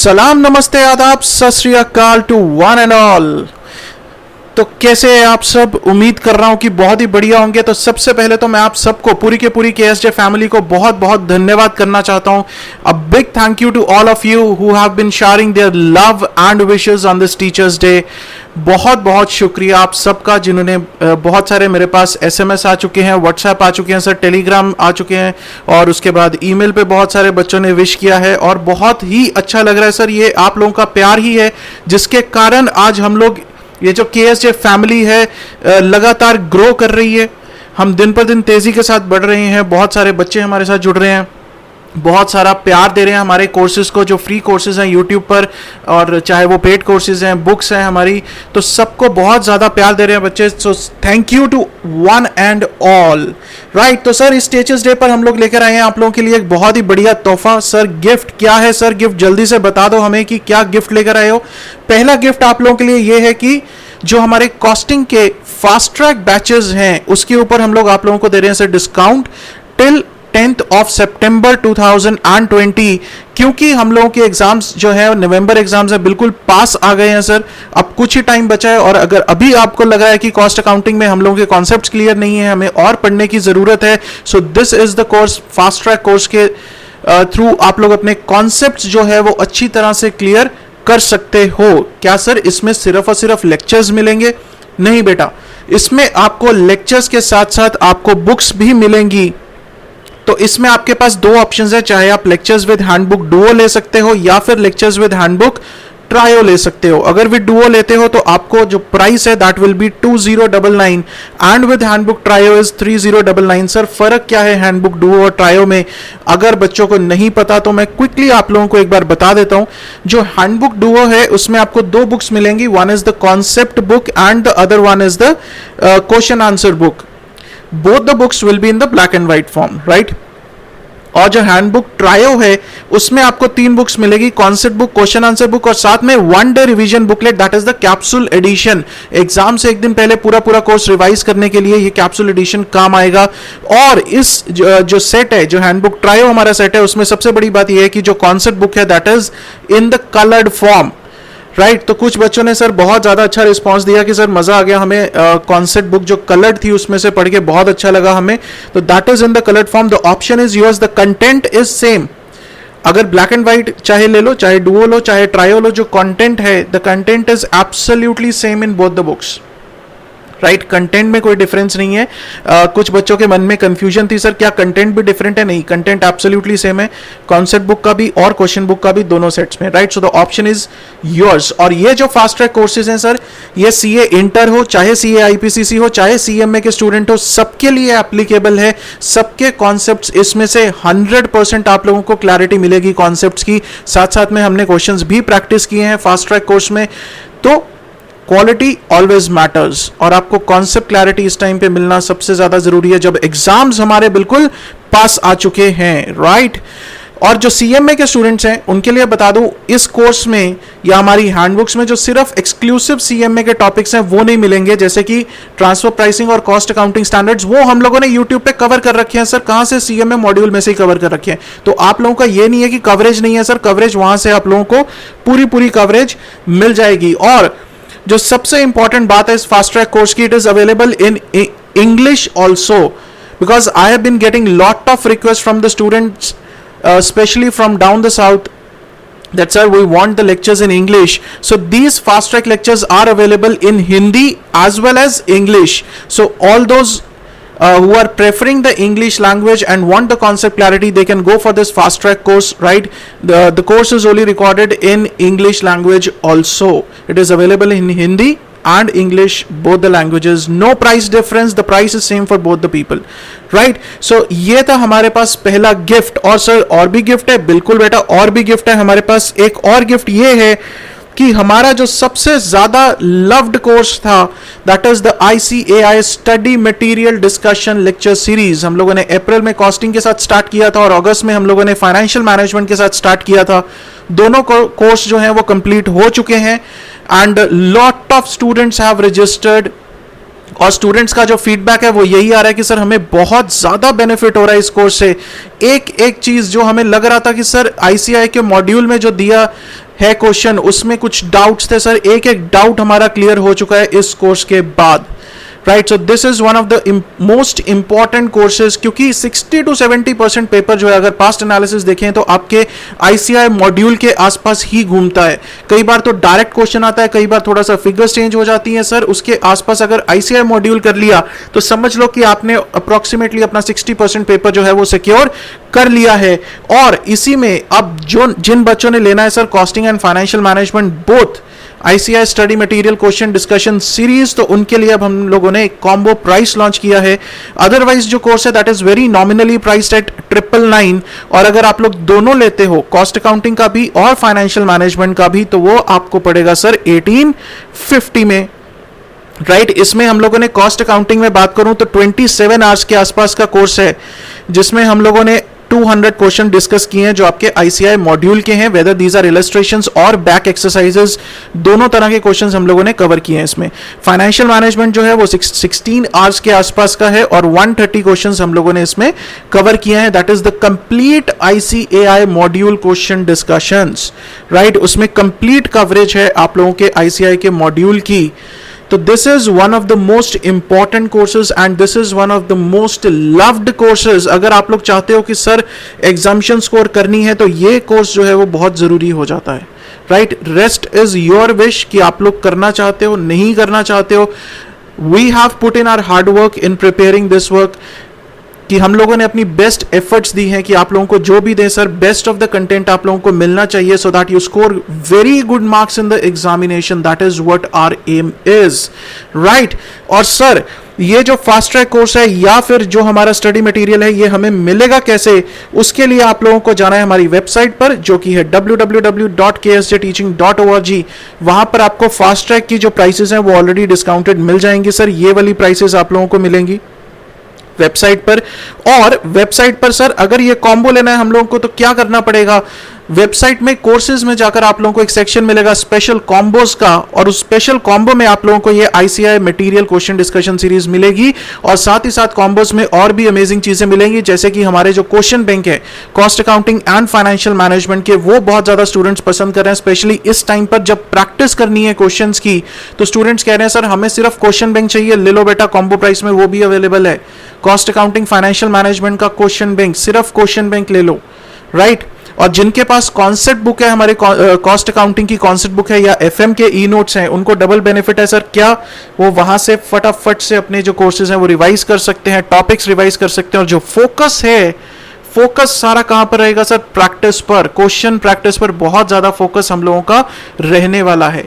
सलाम, नमस्ते, आदाब, सत श्री अकाल टू वन एंड ऑल। तो कैसे हैं आप सब? उम्मीद कर रहा हूं कि बहुत ही बढ़िया होंगे। तो सबसे पहले तो मैं आप सबको पूरी के पूरी KSJ फैमिली को बहुत बहुत धन्यवाद करना चाहता हूं। A big thank you to all of you who have been sharing their love and wishes on this teachers day. बहुत बहुत शुक्रिया आप सबका, जिन्होंने बहुत सारे मेरे पास SMS आ चुके हैं, WhatsApp आ चुके हैं सर, टेलीग्राम आ चुके हैं, और उसके बाद ईमेल पे बहुत सारे बच्चों ने विश किया है। और बहुत ही अच्छा लग रहा है सर, ये आप लोगों का प्यार ही है जिसके कारण आज हम लोग, ये जो KSJ फैमिली है लगातार ग्रो कर रही है। हम दिन पर दिन तेजी के साथ बढ़ रहे हैं, बहुत सारे बच्चे हमारे साथ जुड़ रहे हैं, बहुत सारा प्यार दे रहे हैं हमारे कोर्सेज को, जो फ्री कोर्सेज हैं यूट्यूब पर, और चाहे वो पेड कोर्सेज हैं, बुक्स हैं हमारी, तो सबको बहुत ज़्यादा प्यार दे रहे हैं बच्चे। So thank you to one and all. Right, तो सर इस टीचर्स डे पर हम लोग लेकर आए हैं आप लोगों के लिए एक बहुत ही बढ़िया तोहफा। सर गिफ्ट क्या है? सर गिफ्ट जल्दी से बता दो हमें कि क्या गिफ्ट लेकर आए हो। पहला गिफ्ट आप लोगों के लिए ये है कि जो हमारे कॉस्टिंग के फास्ट ट्रैक बैचेस हैं उसके ऊपर हम लोग आप लोगों को दे रहे हैं sir discount till 10th of September 2020। क्योंकि हम लोगों के एग्जाम्स जो है नवंबर एग्जाम्स है बिल्कुल पास आ गए हैं सर, अब कुछ ही टाइम बचा है। और अगर अभी आपको लग रहा है कि कॉस्ट अकाउंटिंग में हम लोगों के कॉन्सेप्ट्स क्लियर नहीं है, हमें और पढ़ने की जरूरत है, so this is the course. Fast track course के थ्रू आप लोग अपने कॉन्सेप्ट्स जो है वो अच्छी तरह से क्लियर कर सकते हो। क्या सर इसमें सिर्फ और सिर्फ लेक्चर्स मिलेंगे? नहीं बेटा, इसमें आपको लेक्चर्स के साथ साथ आपको बुक्स भी मिलेंगी। तो इसमें आपके पास दो ऑप्शंस है, चाहे आप लेक्चर्स विद हैंडबुक डुओ ले सकते हो या फिर लेक्चर्स विद हैंडबुक ट्रायो ले सकते हो। अगर विद डुओ लेते हो तो आपको जो प्राइस है that will be 2099 and with handbook trio is 3099। Sir फर्क क्या है हैंडबुक डुओ और ट्रायो में? अगर बच्चों को नहीं पता तो मैं क्विकली आप लोगों को एक बार बता देता हूं। जो हैंडबुक डुओ है उसमें आपको दो बुक्स मिलेंगी, one is the concept book and the other one is the question answer book. Both the books will be in the black and white form, right. और जो हैंडबुक ट्रायो है उसमें आपको तीन बुक्स मिलेगी, concept book, question answer book, और साथ में one day revision booklet, that is the capsule edition. Exam से एक दिन पहले पूरा कोर्स रिवाइज करने के लिए ये कैप्सूल एडिशन काम आएगा। और इस जो सेट है, जो हैंडबुक ट्रायो हमारा सेट है, उसमें सबसे बड़ी बात यह है कि जो कॉन्सेप्ट बुक है that is in the coloured form, right. तो कुछ बच्चों ने सर बहुत ज़्यादा अच्छा रिस्पांस दिया कि सर मज़ा आ गया हमें, कॉन्सेप्ट बुक जो कलर्ड थी उसमें से पढ़ के बहुत अच्छा लगा हमें। तो that is in the coloured form, the option is yours, the content is same. अगर ब्लैक एंड व्हाइट चाहे ले लो, चाहे डुओ लो, चाहे ट्रायो लो, जो कंटेंट है the content is absolutely same in both the books, right. Content में कोई difference नहीं है। कुछ बच्चों के मन में कंफ्यूजन थी सर क्या कंटेंट भी डिफरेंट है? नहीं, कंटेंट एब्सोल्युटली सेम है, कॉन्सेप्ट बुक का भी और क्वेश्चन बुक का भी, दोनों सेट्स में, right. So the option is yours. और ये जो फास्ट ट्रैक कोर्सेज हैं सर, ये CA इंटर हो, चाहे CA IPCC हो, चाहे CMA के स्टूडेंट हो, सबके लिए एप्लीकेबल है। सबके कॉन्सेप्ट्स इसमें से 100% आप लोगों को क्लैरिटी मिलेगी कॉन्सेप्ट्स की। साथ साथ में हमने क्वेश्चंस भी प्रैक्टिस किए हैं फास्ट ट्रैक कोर्स में। तो क्वालिटी ऑलवेज मैटर्स, और आपको कॉन्सेप्ट क्लैरिटी इस टाइम पे मिलना सबसे ज्यादा जरूरी है जब एग्जाम्स हमारे बिल्कुल पास आ चुके हैं, राइट। और जो CMA के स्टूडेंट्स हैं उनके लिए बता दूं, इस कोर्स में या हमारी हैंडबुक्स में जो सिर्फ एक्सक्लूसिव CMA के टॉपिक्स हैं वो नहीं मिलेंगे, जैसे कि ट्रांसफर प्राइसिंग और कॉस्ट अकाउंटिंग स्टैंडर्ड्स, वो हम लोगों ने यूट्यूब पे कवर कर रखे हैं सर। कहां से? CMA मॉड्यूल में से ही कवर कर रखे हैं। तो आप लोगों का ये नहीं है कि कवरेज नहीं है सर, कवरेज वहां से आप लोगों को पूरी कवरेज मिल जाएगी। और जो सबसे इंपॉर्टेंट बात है इस फास्ट ट्रैक कोर्स की, it is available in English also, because I have been getting lot of request from the students, especially from down the south, that sir we want the lectures in English. So these fast track lectures are available in Hindi as well as English. So all those who are preferring the English language and want the concept clarity, they can go for this fast track course, right. The course is only recorded in English language also. It is available in Hindi and English, both the languages. No price difference, the price is same for both the people, right. So ये था हमारे पास पहला gift. और sir और भी gift है? बिल्कुल बेटा, और भी गिफ्ट है हमारे पास। एक और गिफ्ट ये है कि हमारा जो सबसे ज्यादा लव्ड कोर्स था that is the ICAI study material discussion lecture series. हम लोगों ने अप्रैल में कॉस्टिंग के साथ स्टार्ट किया था और अगस्त में हम लोगों ने फाइनेंशियल मैनेजमेंट के साथ स्टार्ट किया था। दोनों कोर्स जो हैं वो कंप्लीट हो चुके हैं and lot of students have registered. और स्टूडेंट्स का जो फीडबैक है वो यही आ रहा है कि सर हमें बहुत ज़्यादा बेनिफिट हो रहा है इस कोर्स से। एक एक चीज़ जो हमें लग रहा था कि सर ICAI के मॉड्यूल में जो दिया है क्वेश्चन, उसमें कुछ डाउट्स थे सर, एक एक डाउट हमारा क्लियर हो चुका है इस कोर्स के बाद, right. So this is one of the most important courses, क्योंकि 60 to 70% पेपर जो है अगर पास्ट एनालिसिस देखें तो आपके आईसीआई मॉड्यूल के आसपास ही घूमता है. कई बार तो डायरेक्ट क्वेश्चन आता है, कई बार थोड़ा सा फिगर्स चेंज हो जाती हैं सर. उसके आसपास अगर आईसीआई मॉड्यूल कर लिया तो समझ लो कि आपने अप्रोक्सीमेटली अपना 60% पेपर जो है वो सिक्योर कर लिया है. और इसी में अब जो जिन बच्चों ने लेना है sir costing and financial management both ICI study material question discussion series, तो उनके लिए अब हम लोगों ने एक कॉम्बो प्राइस लॉन्च किया है. अदरवाइज जो कोर्स है that is very nominally priced eight 999, और अगर आप लोग दोनों लेते हो कॉस्ट अकाउंटिंग का भी और फाइनेंशियल मैनेजमेंट का भी, तो वो आपको पड़ेगा सर 1850 में, राइट. इसमें हम लोगों ने कॉस्ट अकाउंटिंग में बात करूं तो 27 आवर्स के आसपास का कोर्स है, जिसमें हम लोगों ने 200 क्वेश्चन डिस्कस किए हैं जो आपके आईसीआई मॉड्यूल के हैं, वेदर दीज आर इलस्ट्रेशंस और बैक एक्सरसाइजेस, दोनों तरह के क्वेश्चंस हम लोगों ने कवर किए हैं इसमें. फाइनेंशियल मैनेजमेंट जो है वो 16 आवर्स के आसपास का है और 130 क्वेश्चंस हम लोगों ने इसमें कवर किए हैं. That is the complete ICAI module question discussions, right. उसमें कंप्लीट कवरेज है आप लोगों के आईसीआई के मॉड्यूल की. तो this is one of the most important courses and this is one of the most loved courses. अगर आप लोग चाहते हो कि सर एग्जामिशन स्कोर करनी है तो ये कोर्स जो है वो बहुत जरूरी हो जाता है, right. Rest is your wish कि आप लोग करना चाहते हो नहीं करना चाहते हो. We have put in our hard work in preparing this work, कि हम लोगों ने अपनी बेस्ट एफर्ट्स दी हैं कि आप लोगों को जो भी दें sir best of the content आप लोगों को मिलना चाहिए, so that you score very good marks in the examination. That is what our aim is, right. और सर ये जो फास्ट ट्रैक कोर्स है या फिर जो हमारा स्टडी मटेरियल है ये हमें मिलेगा कैसे, उसके लिए आप लोगों को जाना है हमारी वेबसाइट पर जो कि है www.ksjteaching.org. वहां पर आपको फास्ट ट्रैक की जो प्राइसेस हैं वो ऑलरेडी डिस्काउंटेड मिल जाएंगी सर. ये वाली प्राइसेस आप लोगों को मिलेंगी वेबसाइट पर. और वेबसाइट पर सर अगर ये कॉम्बो लेना है हम लोगों को तो क्या करना पड़ेगा, वेबसाइट में कोर्सेज में जाकर आप लोगों को एक सेक्शन मिलेगा स्पेशल कॉम्बोज का, और उस स्पेशल कॉम्बो में आप लोगों को ये ICI material question discussion series मिलेगी. और साथ ही साथ कॉम्बोज में और भी अमेजिंग चीजें मिलेंगी, जैसे कि हमारे जो क्वेश्चन बैंक है cost accounting and financial management के, वो बहुत ज्यादा स्टूडेंट्स पसंद कर रहे हैं. स्पेशली इस टाइम पर जब प्रैक्टिस करनी है क्वेश्चन की, तो स्टूडेंट्स कह रहे हैं सर हमें सिर्फ क्वेश्चन बैंक चाहिए, ले लो बेटा कॉम्बो प्राइस में वो भी अवेलेबल है. कॉस्ट अकाउंटिंग फाइनेंशियल मैनेजमेंट का क्वेश्चन बैंक, सिर्फ क्वेश्चन बैंक ले लो, राइट. और जिनके पास कॉन्सेप्ट बुक है, हमारे कॉस्ट अकाउंटिंग की कॉन्सेप्ट बुक है या एफएम के ई नोट्स हैं, उनको डबल बेनिफिट है सर. क्या वो वहां से फटाफट से अपने जो कोर्सेज हैं वो रिवाइज कर सकते हैं, टॉपिक्स रिवाइज कर सकते हैं. और जो फोकस है, फोकस सारा कहां पर रहेगा सर, प्रैक्टिस पर, क्वेश्चन प्रैक्टिस पर बहुत ज्यादा फोकस हम लोगों का रहने वाला है.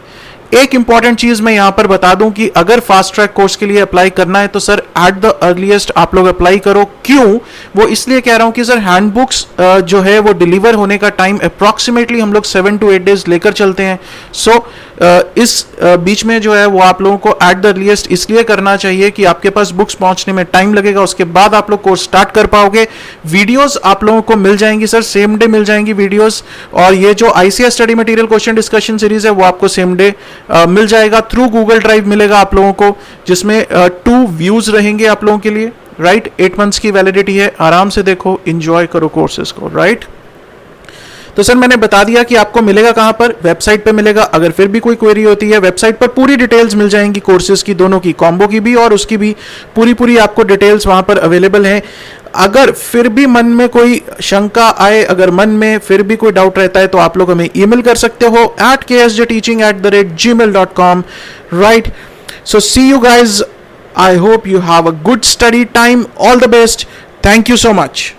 एक इंपॉर्टेंट चीज मैं यहां पर बता दूं कि अगर फास्ट ट्रैक कोर्स के लिए अप्लाई करना है तो सर एट द अर्लीस्ट आप लोग अप्लाई करो. क्यों, वो इसलिए कह रहा हूं कि सर हैंडबुक्स जो है वो डिलीवर होने का टाइम अप्रॉक्सीमेटली हम लोग 7 to 8 डेज लेकर चलते हैं. सो इस बीच में जो है वो आप लोगों को एट द अर्लीस्ट इसलिए करना चाहिए कि आपके पास बुक्स पहुंचने में टाइम लगेगा, उसके बाद आप लोग कोर्स स्टार्ट कर पाओगे. वीडियोस आप लोगों को मिल जाएंगी सर, सेम डे मिल जाएंगी वीडियोस. और ये जो ICI study material question discussion series है वो आपको सेम डे मिल जाएगा थ्रू गूगल ड्राइव मिलेगा आप लोगों को, जिसमें 2 व्यूज रहेंगे आप लोगों के लिए, राइट. 8 मंथ्स की वैलिडिटी है, आराम से देखो, एंजॉय करो कोर्सेज को, राइट. तो सर मैंने बता दिया कि आपको मिलेगा कहां पर, वेबसाइट पे मिलेगा. अगर फिर भी कोई क्वेरी होती है वेबसाइट पर पूरी डिटेल्स मिल जाएंगी कोर्सेज की, दोनों की, कॉम्बो की भी और उसकी भी पूरी आपको डिटेल्स वहां पर अवेलेबल है. अगर फिर भी मन में कोई शंका आए, अगर मन में फिर भी कोई डाउट रहता है तो आप लोग हमें ईमेल कर सकते हो at ksjteaching@gmail.com, right. So see you guys. I hope you have a good study time. All the best. Thank you so much.